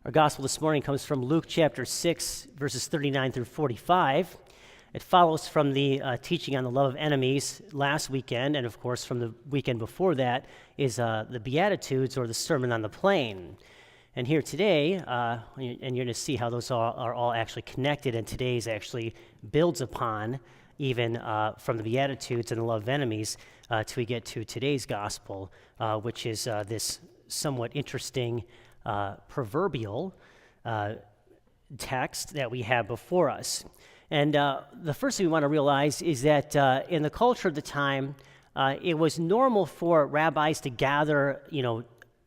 Our gospel this morning comes from Luke chapter 6, verses 39 through 45. It follows from the teaching on the love of enemies last weekend, and of course from the weekend before that is the Beatitudes or the Sermon on the Plain. And here today, and you're going to see how those are all actually connected, and today's actually builds upon even from the Beatitudes and the love of enemies till we get to today's gospel, which is this somewhat interesting proverbial text that we have before us. And the first thing we want to realize is that in the culture of the time, it was normal for rabbis to gather,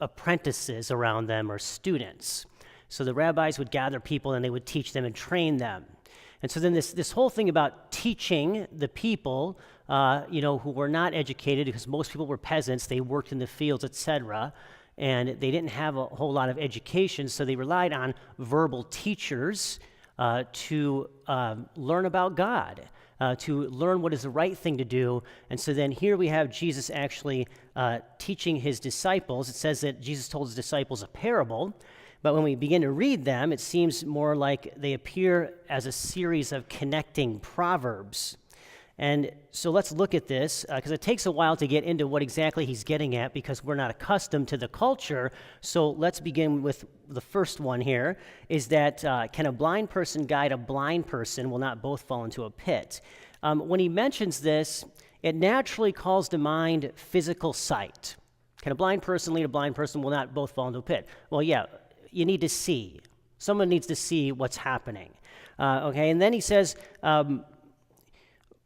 apprentices around them or students. So the rabbis would gather people and they would teach them and train them. And so then this whole thing about teaching the people, who were not educated, because most people were peasants, they worked in the fields, etc., and they didn't have a whole lot of education, so they relied on verbal teachers to learn about God, to learn what is the right thing to do. And so then here we have Jesus actually teaching his disciples. It says that Jesus told his disciples a parable, but when we begin to read them, it seems more like they appear as a series of connecting proverbs. And so let's look at this, because it takes a while to get into what exactly he's getting at, because we're not accustomed to the culture. So let's begin with the first one here, is that can a blind person guide a blind person? Will not both fall into a pit? When he mentions this, it naturally calls to mind physical sight. Can a blind person lead a blind person? Will not both fall into a pit? Well, yeah, you need to see. Someone needs to see what's happening. And then he says,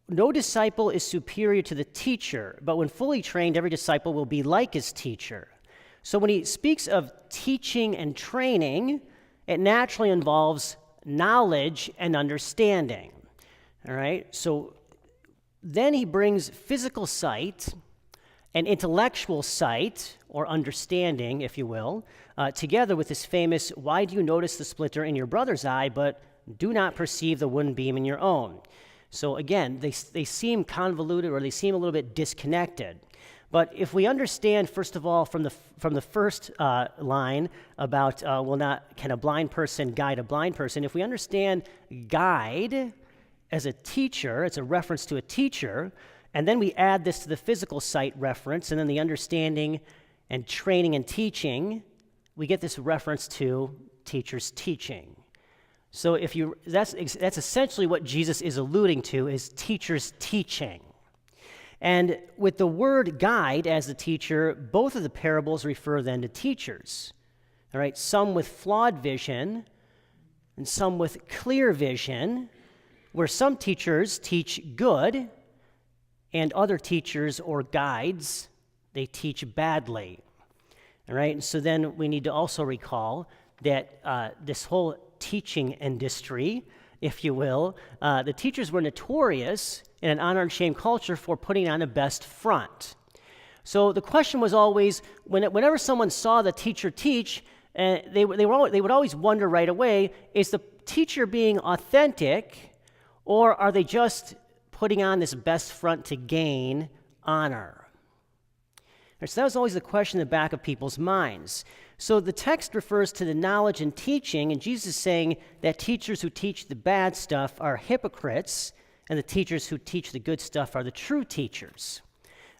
no disciple is superior to the teacher, but when fully trained, every disciple will be like his teacher. So when he speaks of teaching and training, it naturally involves knowledge and understanding. All right? So then he brings physical sight and intellectual sight, or understanding, if you will, together with this famous, why do you notice the splinter in your brother's eye, but do not perceive the wooden beam in your own? So again, they seem convoluted, or they seem a little bit disconnected. But if we understand, first of all, from the first line about can a blind person guide a blind person? If we understand guide as a teacher, it's a reference to a teacher, and then we add this to the physical sight reference, and then the understanding and training and teaching, we get this reference to teachers teaching. So that's essentially what Jesus is alluding to, is teachers teaching. And with the word guide as the teacher, both of the parables refer then to teachers. All right, some with flawed vision and some with clear vision, where some teachers teach good and other teachers or guides, they teach badly. All right, and so then we need to also recall that this whole teaching industry, if you will, the teachers were notorious in an honor and shame culture for putting on a best front. So the question was always, whenever someone saw the teacher teach, they would always wonder right away, is the teacher being authentic, or are they just putting on this best front to gain honor? So that was always the question in the back of people's minds. So the text refers to the knowledge and teaching, and Jesus is saying that teachers who teach the bad stuff are hypocrites, and the teachers who teach the good stuff are the true teachers.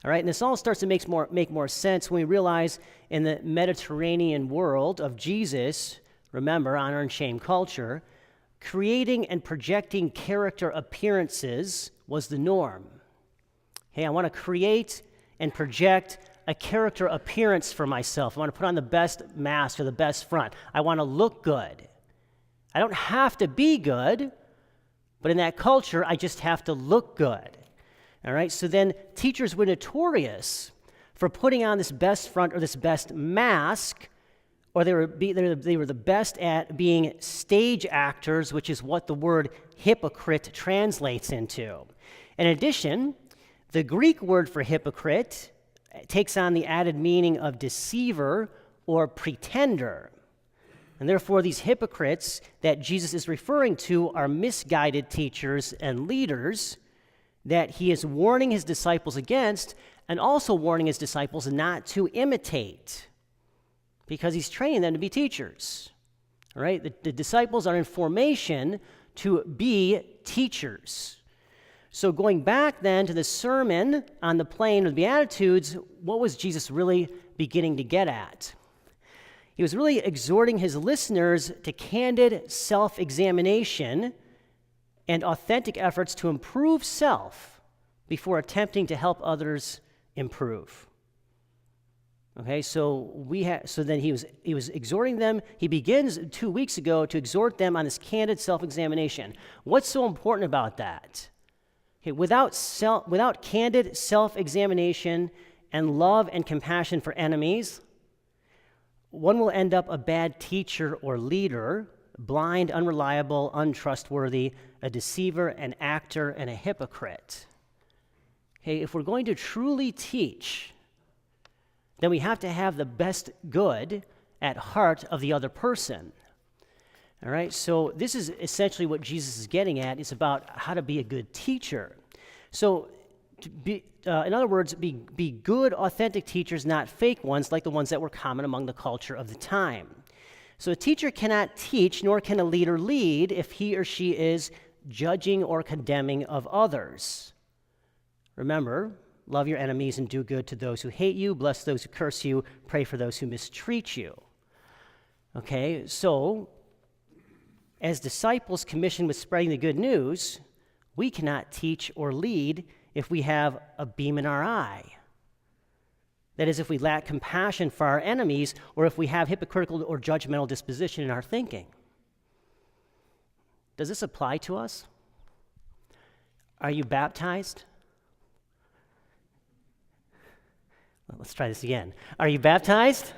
All right, and this all starts to make more sense when we realize in the Mediterranean world of Jesus, remember, honor and shame culture, creating and projecting character appearances was the norm. Hey, I want to create and project a character appearance for myself. I want to put on the best mask or the best front. I want to look good. I don't have to be good, but in that culture, I just have to look good. All right, so then teachers were notorious for putting on this best front or this best mask, or they were the best at being stage actors, which is what the word hypocrite translates into. In addition, the Greek word for hypocrite takes on the added meaning of deceiver or pretender. And therefore, these hypocrites that Jesus is referring to are misguided teachers and leaders that he is warning his disciples against, and also warning his disciples not to imitate, because he's training them to be teachers. All right? The disciples are in formation to be teachers. So going back then to the sermon on the plain of the Beatitudes, what was Jesus really beginning to get at? He was really exhorting his listeners to candid self-examination and authentic efforts to improve self before attempting to help others improve. Okay, so then he was exhorting them. He begins 2 weeks ago to exhort them on this candid self-examination. What's so important about that? Okay, without candid self-examination and love and compassion for enemies, one will end up a bad teacher or leader, blind, unreliable, untrustworthy, a deceiver, an actor, and a hypocrite. Okay, if we're going to truly teach, then we have to have the best good at heart of the other person. All right, so this is essentially what Jesus is getting at. It's about how to be a good teacher. So, in other words, be good, authentic teachers, not fake ones like the ones that were common among the culture of the time. So a teacher cannot teach, nor can a leader lead if he or she is judging or condemning of others. Remember, love your enemies and do good to those who hate you, bless those who curse you, pray for those who mistreat you. Okay, so as disciples commissioned with spreading the good news, we cannot teach or lead if we have a beam in our eye. That is, if we lack compassion for our enemies or if we have hypocritical or judgmental disposition in our thinking. Does this apply to us? Are you baptized? Well, let's try this again. Are you baptized?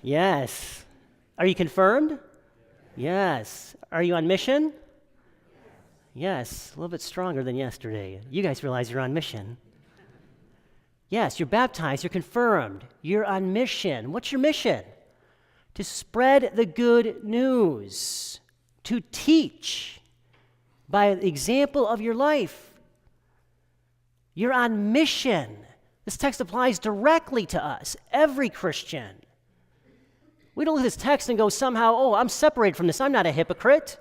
Yes. Are you confirmed? Yes. Are you on mission? Yes. A little bit stronger than yesterday. You guys realize you're on mission. Yes, you're baptized, you're confirmed, you're on mission. What's your mission? To spread the good news, to teach by the example of your life. You're on mission. This text applies directly to us, every Christian. We don't look at this text and go somehow, oh, I'm separated from this, I'm not a hypocrite.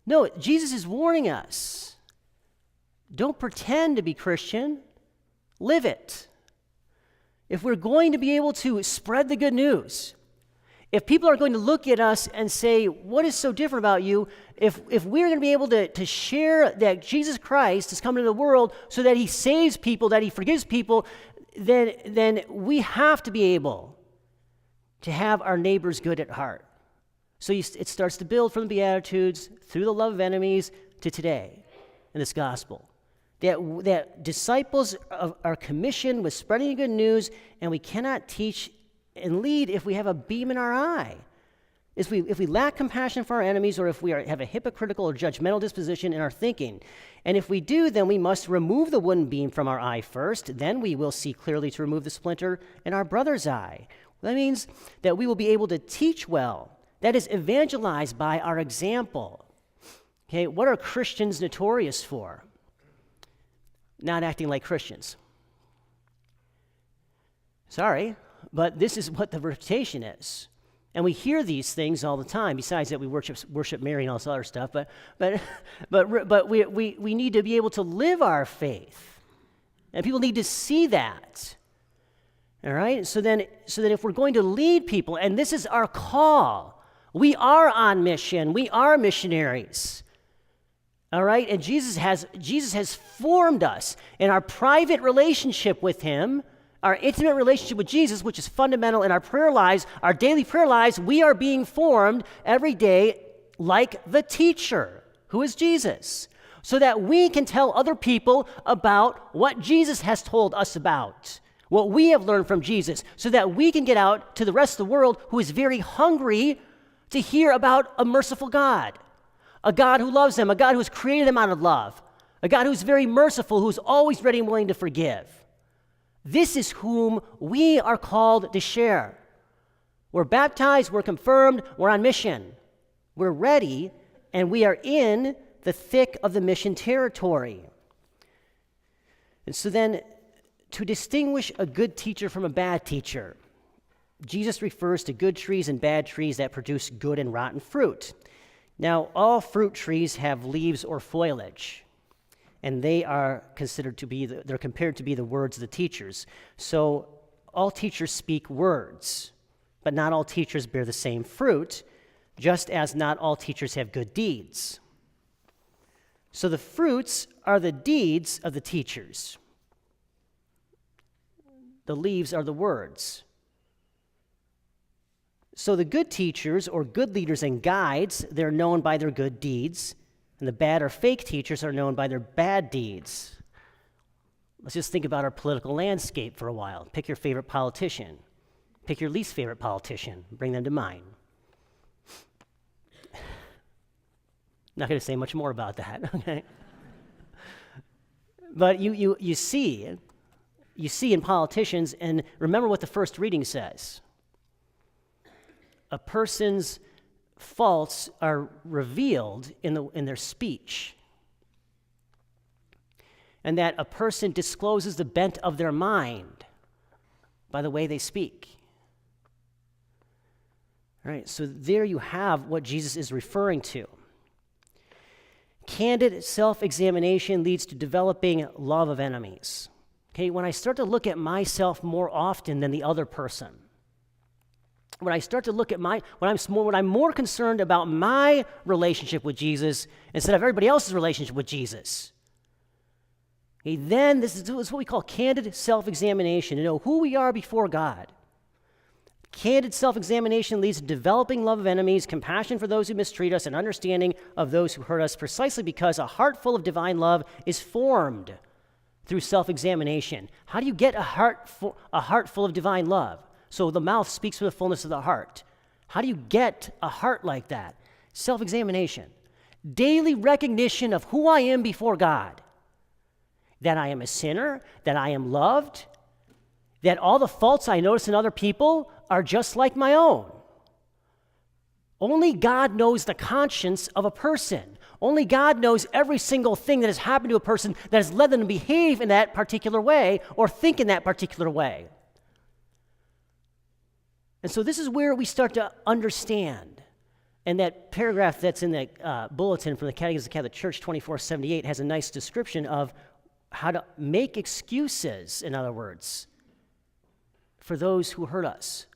No, Jesus is warning us. Don't pretend to be Christian. Live it. If we're going to be able to spread the good news, if people are going to look at us and say, what is so different about you? If we're going to be able to share that Jesus Christ has come into the world so that he saves people, that he forgives people, then we have to be able to have our neighbor's good at heart. So it starts to build from the Beatitudes through the love of enemies to today in this gospel. That disciples are commissioned with spreading the good news, and we cannot teach and lead if we have a beam in our eye. If we lack compassion for our enemies, or if we have a hypocritical or judgmental disposition in our thinking. And if we do, then we must remove the wooden beam from our eye first. Then we will see clearly to remove the splinter in our brother's eye. That means that we will be able to teach well. That is, evangelize by our example. Okay, what are Christians notorious for? Not acting like Christians. Sorry, but this is what the reputation is. And we hear these things all the time, besides that we worship Mary and all this other stuff, but we need to be able to live our faith. And people need to see that. All right? So then if we're going to lead people, and this is our call, we are on mission, we are missionaries. All right, and Jesus has formed us in our private relationship with him, our intimate relationship with Jesus, which is fundamental in our prayer lives, our daily prayer lives. We are being formed every day like the teacher, who is Jesus, so that we can tell other people about what Jesus has told us about, what we have learned from Jesus, so that we can get out to the rest of the world who is very hungry to hear about a merciful God. A God who loves them, a God who has created them out of love, a God who's very merciful, who's always ready and willing to forgive. This is whom we are called to share. We're baptized, we're confirmed, we're on mission. We're ready, and we are in the thick of the mission territory. And so then, to distinguish a good teacher from a bad teacher, Jesus refers to good trees and bad trees that produce good and rotten fruit. Now, all fruit trees have leaves or foliage, and they are considered to be, they're compared to be the words of the teachers. So all teachers speak words, but not all teachers bear the same fruit, just as not all teachers have good deeds. So the fruits are the deeds of the teachers. The leaves are the words. So the good teachers or good leaders and guides, they're known by their good deeds, and the bad or fake teachers are known by their bad deeds. Let's just think about our political landscape for a while. Pick your favorite politician. Pick your least favorite politician. Bring them to mind. Not going to say much more about that, okay? But you see in politicians, and remember what the first reading says. A person's faults are revealed in their speech, and that a person discloses the bent of their mind by the way they speak. All right, so there you have what Jesus is referring to. Candid self-examination leads to developing love of enemies. Okay, when I start to look at myself more often than the other person, when I start to look at when I'm more concerned about my relationship with Jesus instead of everybody else's relationship with Jesus, okay, then this is what we call candid self-examination, to know who we are before God. Candid self-examination leads to developing love of enemies, compassion for those who mistreat us, and understanding of those who hurt us, precisely because a heart full of divine love is formed through self-examination. How do you get a heart full of divine love? So the mouth speaks from the fullness of the heart. How do you get a heart like that? Self-examination. Daily recognition of who I am before God. That I am a sinner, that I am loved, that all the faults I notice in other people are just like my own. Only God knows the conscience of a person. Only God knows every single thing that has happened to a person that has led them to behave in that particular way or think in that particular way. And so this is where we start to understand. And that paragraph that's in the bulletin from the Catechism of the Catholic Church, 2478, has a nice description of how to make excuses, in other words, for those who hurt us.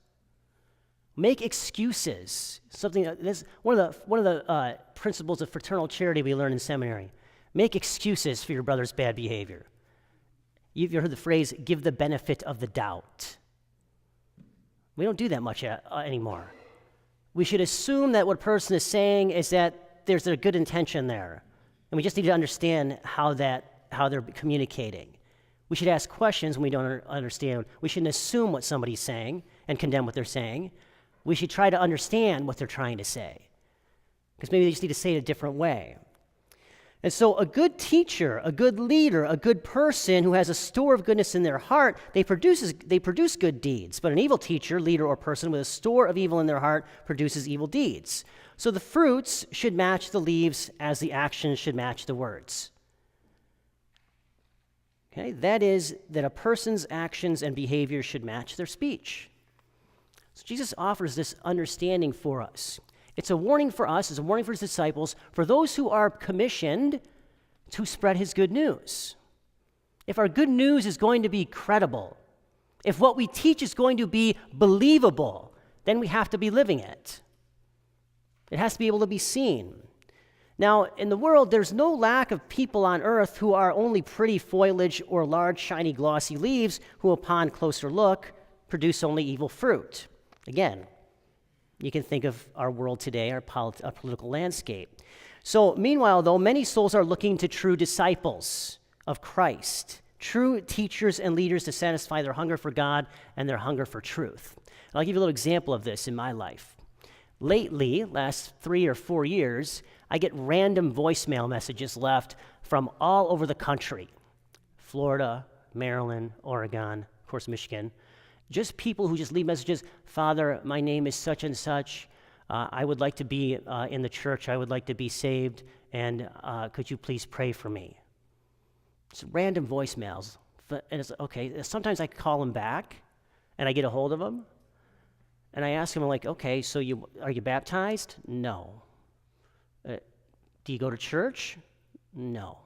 Make excuses. Something that's one of the principles of fraternal charity we learn in seminary. Make excuses for your brother's bad behavior. You've heard the phrase, give the benefit of the doubt. We don't do that much anymore. We should assume that what a person is saying is that there's a good intention there. And we just need to understand how they're communicating. We should ask questions when we don't understand. We shouldn't assume what somebody's saying and condemn what they're saying. We should try to understand what they're trying to say, because maybe they just need to say it a different way. And so a good teacher, a good leader, a good person who has a store of goodness in their heart, they produce good deeds. But an evil teacher, leader, or person with a store of evil in their heart produces evil deeds. So the fruits should match the leaves as the actions should match the words. Okay, that is, that a person's actions and behavior should match their speech. So Jesus offers this understanding for us. It's a warning for us, it's a warning for his disciples, for those who are commissioned to spread his good news. If our good news is going to be credible, if what we teach is going to be believable, then we have to be living it. It has to be able to be seen. Now, in the world, there's no lack of people on earth who are only pretty foliage or large, shiny, glossy leaves who, upon closer look, produce only evil fruit. Again, you can think of our world today, our political landscape. So, meanwhile, though, many souls are looking to true disciples of Christ, true teachers and leaders to satisfy their hunger for God and their hunger for truth. And I'll give you a little example of this in my life. Lately, last 3 or 4 years, I get random voicemail messages left from all over the country. Florida, Maryland, Oregon, of course, Michigan. Just people who just leave messages, Father, my name is such and such. I would like to be in the church. I would like to be saved. And could you please pray for me? It's random voicemails. And it's okay. Sometimes I call them back and I get a hold of them. And I ask them, I'm like, okay, so are you baptized? No. Do you go to church? No.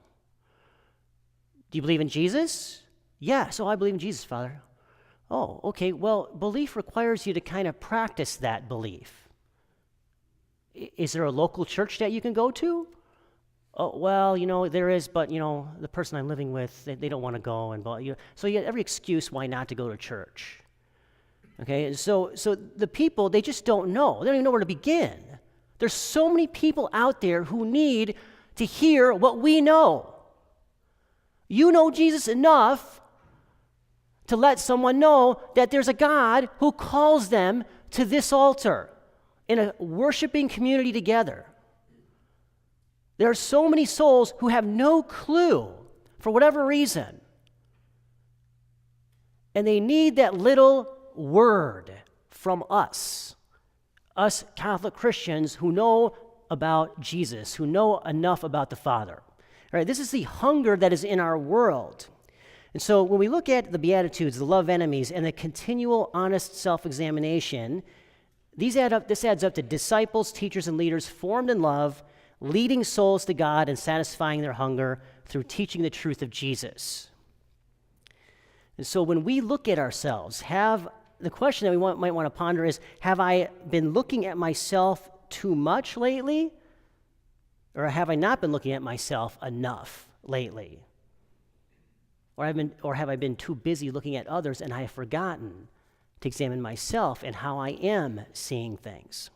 Do you believe in Jesus? Yes. Oh, I believe in Jesus, Father. Oh, okay. Well, belief requires you to kind of practice that belief. Is there a local church that you can go to? Oh, well, there is, but, the person I'm living with, they don't want to go. So you get every excuse why not to go to church. Okay, and so the people, they just don't know. They don't even know where to begin. There's so many people out there who need to hear what we know. You know Jesus enough to let someone know that there's a God who calls them to this altar in a worshiping community together. There are so many souls who have no clue for whatever reason. And they need that little word from us Catholic Christians who know about Jesus, who know enough about the Father. All right, this is the hunger that is in our world. And so when we look at the Beatitudes, the love enemies, and the continual honest self-examination, this adds up to disciples, teachers, and leaders formed in love, leading souls to God and satisfying their hunger through teaching the truth of Jesus. And so when we look at ourselves, the question that we might want to ponder is, have I been looking at myself too much lately? Or have I not been looking at myself enough lately? Or have I been too busy looking at others and I have forgotten to examine myself and how I am seeing things?